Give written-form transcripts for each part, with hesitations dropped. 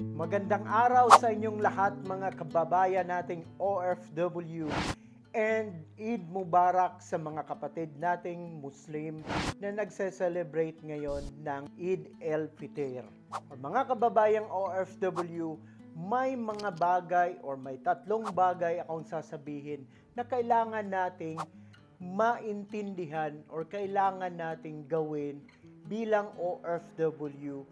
Magandang araw sa inyong lahat mga kababayan nating OFW and Eid Mubarak sa mga kapatid nating Muslim na nagse-celebrate ngayon ng Eid el-Fitr. Mga kababayang OFW, may mga bagay or may tatlong bagay akong sasabihin na kailangan nating maintindihan or kailangan nating gawin bilang OFW.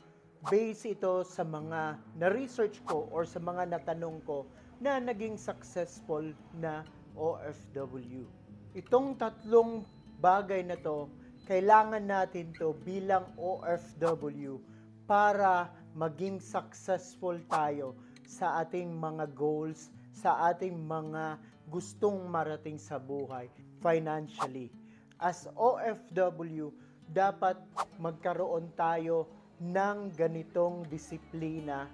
Base ito sa mga na-research ko or sa mga natanong ko na naging successful na OFW. Itong tatlong bagay na to, kailangan natin to bilang OFW para maging successful tayo sa ating mga goals, sa ating mga gustong marating sa buhay financially. As OFW, dapat magkaroon tayo ng ganitong disiplina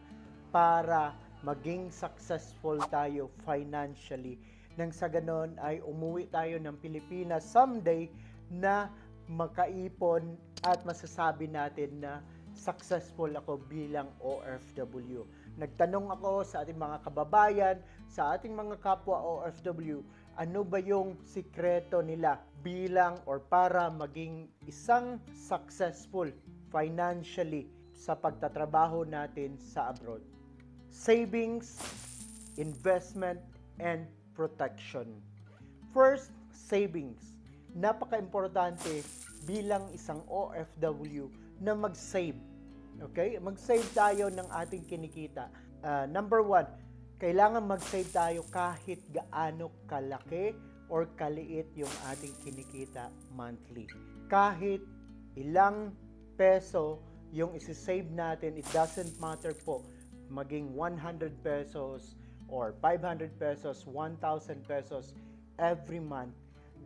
para maging successful tayo financially. Nang sa ganon ay umuwi tayo ng Pilipinas someday na makaipon at masasabi natin na successful ako bilang OFW. Nagtanong ako sa ating mga kababayan, sa ating mga kapwa OFW, ano ba yung sikreto nila bilang or para maging isang successful financially sa pagtatrabaho natin sa abroad. Savings, investment, and protection. First, savings. Napaka-importante bilang isang OFW na mag-save. Okay? Mag-save tayo ng ating kinikita. Number one, kailangan mag-save tayo kahit gaano kalaki or kaliit yung ating kinikita monthly. Kahit ilang peso yung isi-save natin, it doesn't matter po maging 100 pesos or 500 pesos, 1,000 pesos every month.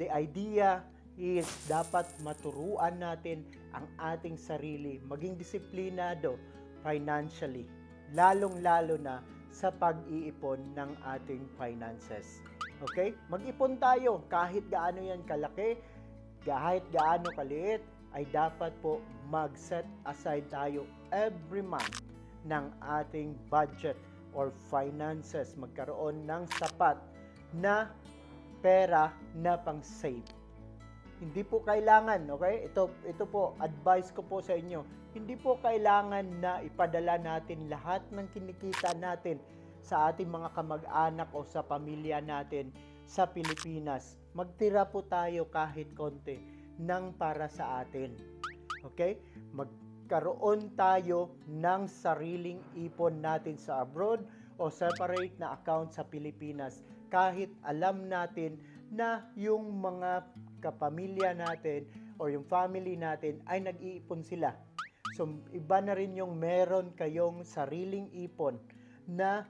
The idea is dapat maturuan natin ang ating sarili, maging disiplinado financially, lalong-lalo na sa pag-iipon ng ating finances. Okay? Mag-ipon tayo kahit gaano yan kalaki, kahit gaano kaliit, ay dapat po mag-set aside tayo every month ng ating budget or finances, magkaroon ng sapat na pera na pang-save. Hindi po kailangan, okay? Ito po, advice ko po sa inyo. Hindi po kailangan na ipadala natin lahat ng kinikita natin sa ating mga kamag-anak o sa pamilya natin sa Pilipinas. Magtira po tayo kahit konti ng para sa atin. Okay? Magkaroon tayo ng sariling ipon natin sa abroad o separate na account sa Pilipinas kahit alam natin na yung mga kapamilya natin or yung family natin ay nag-iipon sila. So, iba na rin yung meron kayong sariling ipon na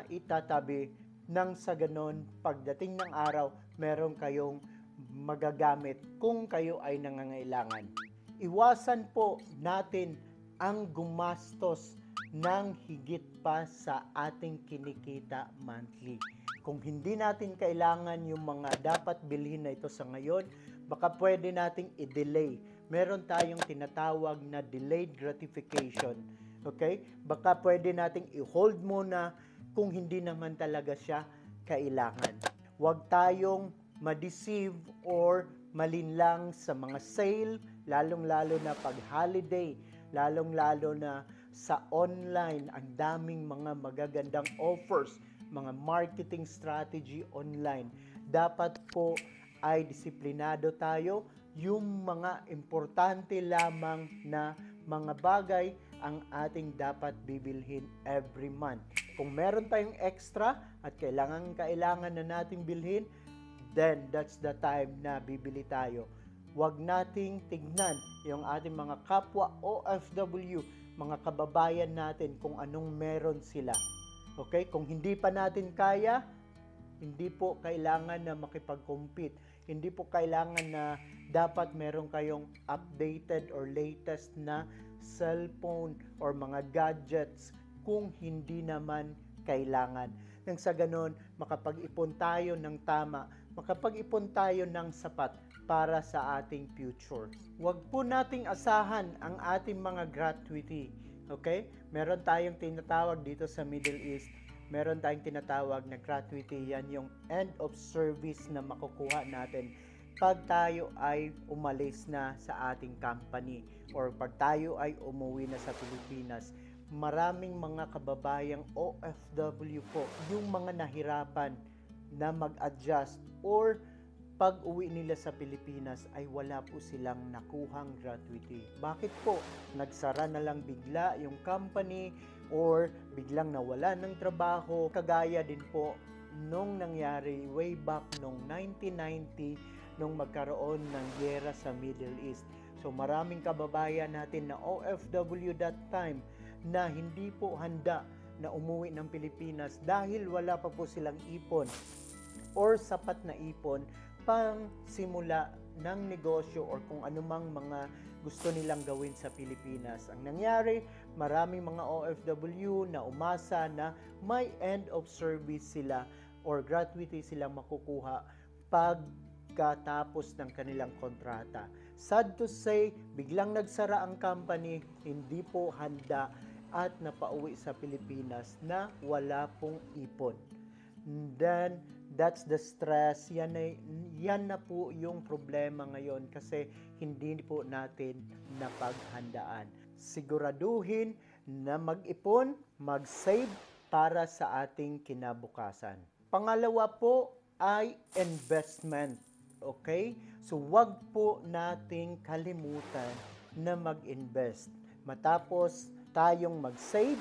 itatabi nang sa ganon pagdating ng araw, meron kayong magagamit kung kayo ay nangangailangan. Iwasan po natin ang gumastos ng higit pa sa ating kinikita monthly. Kung hindi natin kailangan yung mga dapat bilhin na ito sa ngayon, baka pwede nating i-delay. Meron tayong tinatawag na delayed gratification. Okay? Baka pwede nating i-hold muna kung hindi naman talaga siya kailangan. Huwag tayong ma-deceive or malinlang sa mga sale, lalong-lalo na pag holiday, lalong-lalo na sa online, ang daming mga magagandang offers, mga marketing strategy online. Dapat po ay disiplinado tayo, yung mga importante lamang na mga bagay ang ating dapat bibilhin every month. Kung meron tayong extra at kailangan na nating bilhin, then that's the time na bibili tayo. Huwag nating tignan yung ating mga kapwa OFW, mga kababayan natin kung anong meron sila. Okay? Kung hindi pa natin kaya, hindi po kailangan na makipag-compete. Hindi po kailangan na dapat meron kayong updated or latest na cellphone or mga gadgets kung hindi naman kailangan. Nang sa ganon, makapag-ipon tayo ng tama, makapag-ipon tayo ng sapat para sa ating future. Huwag po nating asahan ang ating mga gratuity. Okay? Meron tayong tinatawag dito sa Middle East, meron tayong tinatawag na gratuity. Yan yung end of service na makukuha natin pag tayo ay umalis na sa ating company or pag tayo ay umuwi na sa Pilipinas. Maraming mga kababayang OFW po, yung mga nahirapan na mag-adjust or pag uwi nila sa Pilipinas ay wala po silang nakuhang gratuity. Bakit po? Nagsara na lang bigla yung company or biglang nawala ng trabaho. Kagaya din po nung nangyari way back nung 1990 nung magkaroon ng giyera sa Middle East. So maraming kababayan natin na OFW that time na hindi po handa na umuwi ng Pilipinas dahil wala pa po silang ipon or sapat na ipon pang simula ng negosyo or kung anumang mga gusto nilang gawin sa Pilipinas. Ang nangyari, maraming mga OFW na umasa na may end of service sila or gratuity silang makukuha pagkatapos ng kanilang kontrata. Sad to say, biglang nagsara ang company, hindi po handa at napauwi sa Pilipinas na wala pong ipon. Then, that's the stress. Yan na po yung problema ngayon kasi hindi po natin napaghandaan. Siguraduhin na mag-ipon, mag-save para sa ating kinabukasan. Pangalawa po ay investment. Okay? So, wag po nating kalimutan na mag-invest. Matapos tayong mag-save,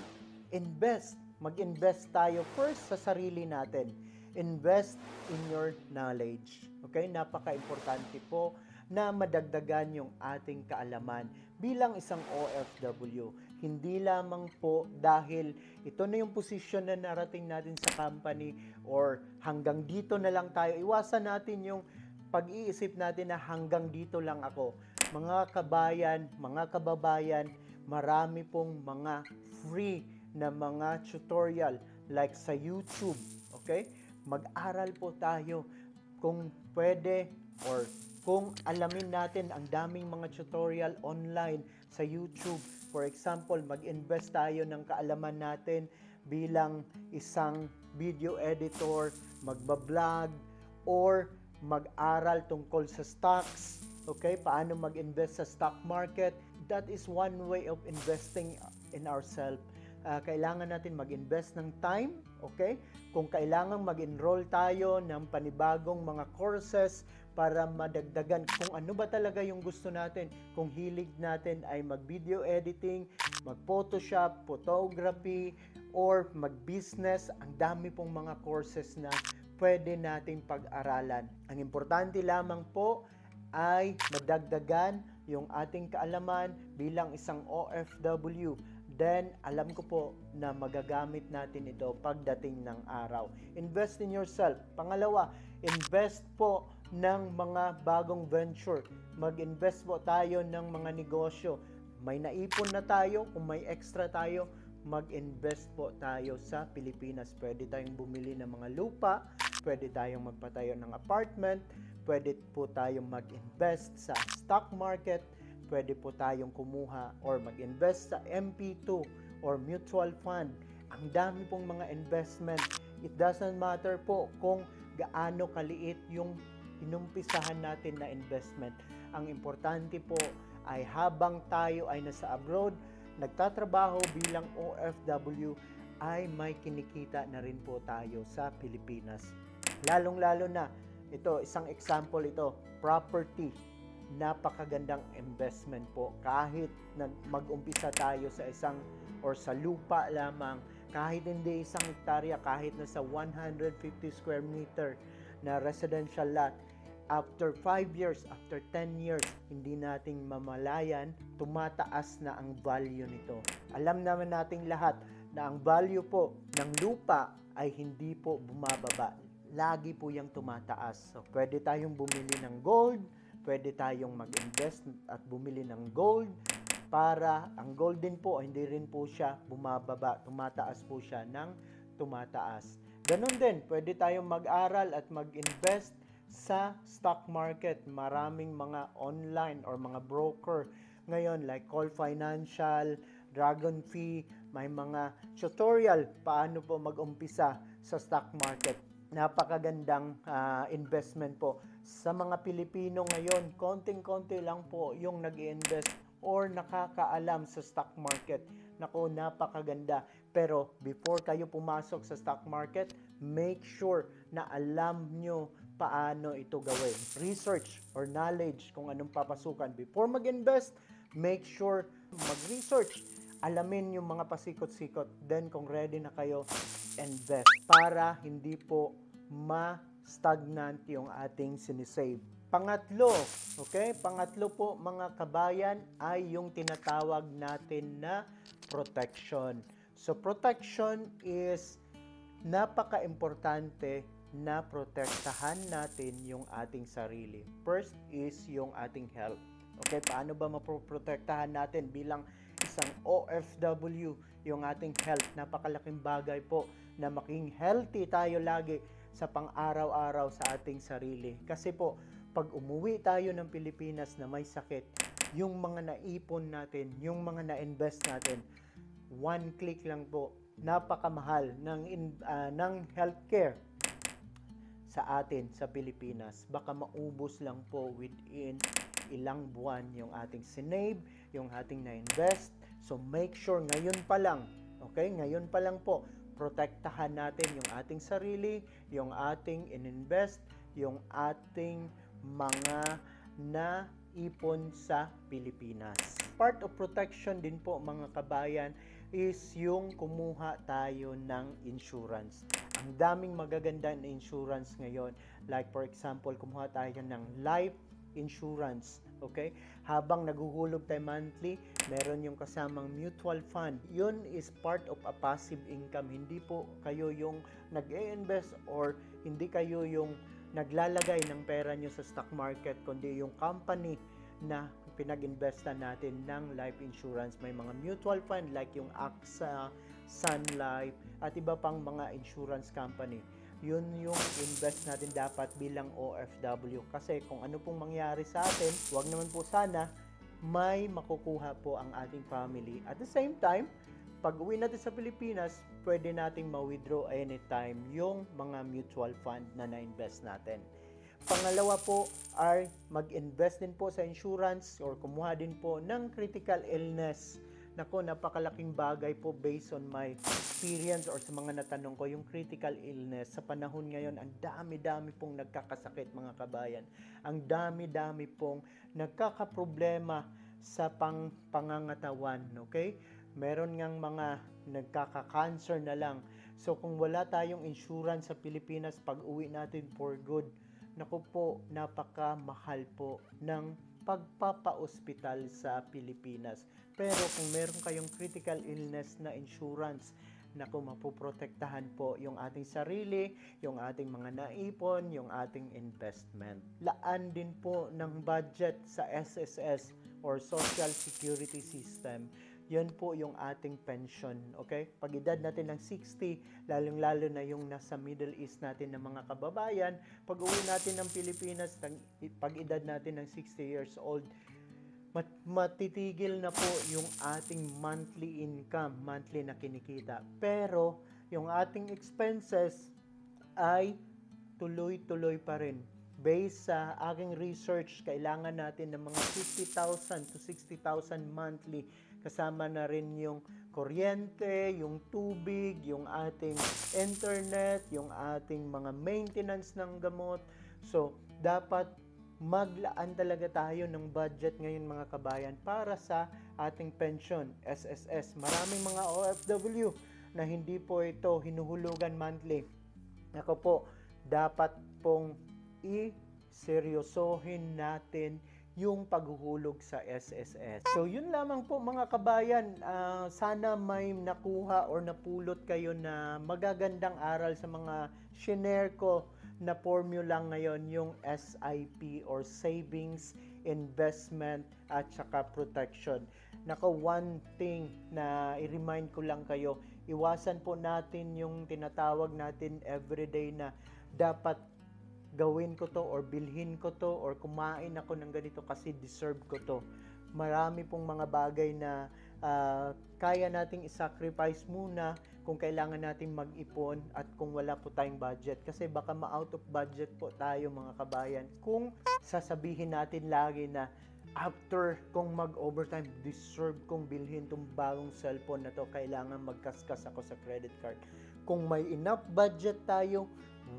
invest. Mag-invest tayo first sa sarili natin. Invest in your knowledge. Okay? Napaka-importante po na madagdagan yung ating kaalaman bilang isang OFW. Hindi lamang po dahil ito na yung posisyon na narating natin sa company or hanggang dito na lang tayo. Iwasan natin yung pag-iisip natin na hanggang dito lang ako. Mga kabayan, mga kababayan, marami pong mga free na mga tutorial like sa YouTube. Okay? Mag-aral po tayo kung pwede or kung alamin natin ang daming mga tutorial online sa YouTube. For example, mag-invest tayo ng kaalaman natin bilang isang video editor, magbablog, or mag-aral tungkol sa stocks. Okay? Paano mag-invest sa stock market? That is one way of investing in ourselves. Kailangan natin mag-invest ng time, okay? Kung kailangan mag-enroll tayo ng panibagong mga courses para madagdagan kung ano ba talaga yung gusto natin. Kung hilig natin ay mag-video editing, mag-photoshop, photography, or mag-business, ang dami pong mga courses na pwede nating pag-aralan. Ang importante lamang po ay madagdagan yung ating kaalaman bilang isang OFW. Then, alam ko po na magagamit natin ito pagdating ng araw. Invest in yourself. Pangalawa, invest po ng mga bagong venture. Mag-invest po tayo ng mga negosyo. May naipon na tayo, kung may extra tayo, mag-invest po tayo sa Pilipinas. Pwede tayong bumili ng mga lupa, pwede tayong magpatayo ng apartment, pwede po tayong mag-invest sa stock market, pwede po tayong kumuha or mag-invest sa MP2 or mutual fund. Ang dami pong mga investment. It doesn't matter po kung gaano kaliit yung inumpisahan natin na investment. Ang importante po ay habang tayo ay nasa abroad, nagtatrabaho bilang OFW, ay may kinikita na rin po tayo sa Pilipinas. Lalong-lalo na, ito, isang example ito, property. Napakagandang investment po. Kahit mag-umpisa tayo sa isang or sa lupa lamang, kahit hindi isang hektarya, kahit nasa 150 square meter na residential lot, after 5 years, after 10 years, hindi nating mamalayan, tumataas na ang value nito. Alam naman nating lahat na ang value po ng lupa ay hindi po bumababa. Lagi po yung tumataas. So, pwede tayong bumili ng gold, pwede tayong mag-invest at bumili ng gold para ang gold din po, hindi rin po siya bumababa. Tumataas po siya ng tumataas. Ganon din, pwede tayong mag-aral at mag-invest sa stock market. Maraming mga online or mga broker ngayon like Call Financial, dragon fee, may mga tutorial paano po mag-umpisa sa stock market. Napakagandang investment po. Sa mga Pilipino ngayon, konting-konti lang po yung nag-i-invest or nakakaalam sa stock market. Nako, napakaganda. Pero before kayo pumasok sa stock market, make sure na alam nyo paano ito gawin. Research or knowledge kung anong papasukan. Before mag-invest, make sure mag-research. Alamin yung mga pasikot-sikot. Then kung ready na kayo, invest. Para hindi po ma-stagnant yung ating sinisave. Pangatlo, okay? Pangatlo po mga kabayan ay yung tinatawag natin na protection. So protection is napaka-importante na protektahan natin yung ating sarili. First is yung ating health. Okay, paano ba maproprotektahan natin bilang isang OFW yung ating health? Napakalaking bagay po na maging healthy tayo lagi sa pang-araw-araw sa ating sarili. Kasi po, pag umuwi tayo ng Pilipinas na may sakit, yung mga naipon natin, yung mga na-invest natin, one click lang po, napakamahal ng healthcare sa atin sa Pilipinas. Baka maubos lang po within ilang buwan yung ating sinave, yung ating na-invest. So make sure ngayon pa lang, okay? Ngayon pa lang po, protektahan natin yung ating sarili, yung ating ininvest, yung ating mga naipon sa Pilipinas. Part of protection din po mga kabayan is yung kumuha tayo ng insurance. Ang daming magaganda na insurance ngayon. Like for example, kumuha tayo ng life insurance. Okay? Habang naguhulog tayo monthly, meron yung kasamang mutual fund. Yun is part of a passive income. Hindi po kayo yung nag-i-invest or hindi kayo yung naglalagay ng pera nyo sa stock market, kundi yung company na pinag-investan natin ng life insurance. May mga mutual fund like yung AXA, Sun Life, at iba pang mga insurance company. Yun yung invest natin dapat bilang OFW. Kasi kung ano pong mangyari sa atin, wag naman po sana may makukuha po ang ating family. At the same time, pag uwi natin sa Pilipinas, pwede nating ma-withdraw anytime yung mga mutual fund na na-invest natin. Pangalawa po ay mag-invest din po sa insurance or kumuha din po ng critical illness. Nako, napakalaking bagay po based on my experience or sa mga natanong ko, yung critical illness. Sa panahon ngayon, ang dami-dami pong nagkakasakit mga kabayan. Ang dami-dami pong nagkakaproblema sa pangangatawan, okay? Meron ngang mga nagkaka-cancer na lang. So kung wala tayong insurance sa Pilipinas, pag uwi natin for good, naku po, napakamahal po ng pagpapa-ospital sa Pilipinas. Pero kung meron kayong critical illness na insurance, naku, mapoprotektahan po yung ating sarili, yung ating mga naipon, yung ating investment. Laan din po ng budget sa SSS or Social Security System. Yan po yung ating pension, okay? Pag edad natin ng 60, lalong-lalo na yung nasa Middle East natin ng mga kababayan, pag uwi natin ng Pilipinas, pag edad natin ng 60 years old, matitigil na po yung ating monthly income, monthly na kinikita. Pero yung ating expenses ay tuloy-tuloy pa rin. Based sa aking research, kailangan natin ng mga 50,000 to 60,000 monthly. Kasama na rin yung kuryente, yung tubig, yung ating internet, yung ating mga maintenance ng gamot. So, dapat maglaan talaga tayo ng budget ngayon mga kabayan para sa ating pension, SSS. Maraming mga OFW na hindi po ito hinuhulugan monthly. Ako po, dapat pong i-seryosohin natin yung paghuhulog sa SSS. So yun lamang po mga kabayan, sana may nakuha or napulot kayo na magagandang aral sa mga shinare ko na formula ngayon, yung SIP or Savings, Investment at saka Protection. Nako, one thing na i-remind ko lang kayo, iwasan po natin yung tinatawag natin everyday na dapat gawin ko to or bilhin ko to or kumain ako ng ganito kasi deserve ko to. Marami pong mga bagay na kaya nating i-sacrifice muna kung kailangan nating mag-ipon at kung wala po tayong budget. Kasi baka ma-out of budget po tayo mga kabayan kung sasabihin natin lagi na after kung mag-overtime, deserve kong bilhin tong bagong cellphone na to, kailangan magkaskas ako sa credit card. Kung may enough budget tayo,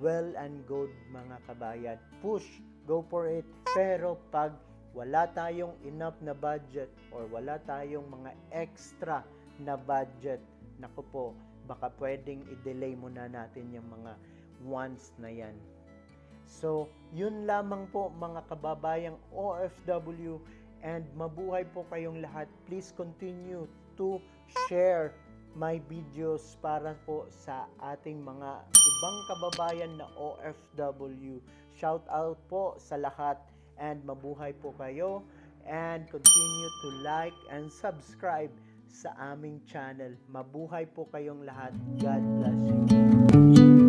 well and good mga kabayan. Push, go for it. Pero pag wala tayong enough na budget or wala tayong mga extra na budget, naku po, baka pwedeng i-delay muna natin yung mga wants na yan. So, yun lamang po mga kababayang OFW, and mabuhay po kayong lahat. Please continue to share my videos para po sa ating mga ibang kababayan na OFW. Shout out po sa lahat and mabuhay po kayo, and continue to like and subscribe sa aming channel. Mabuhay po kayong lahat. God bless you.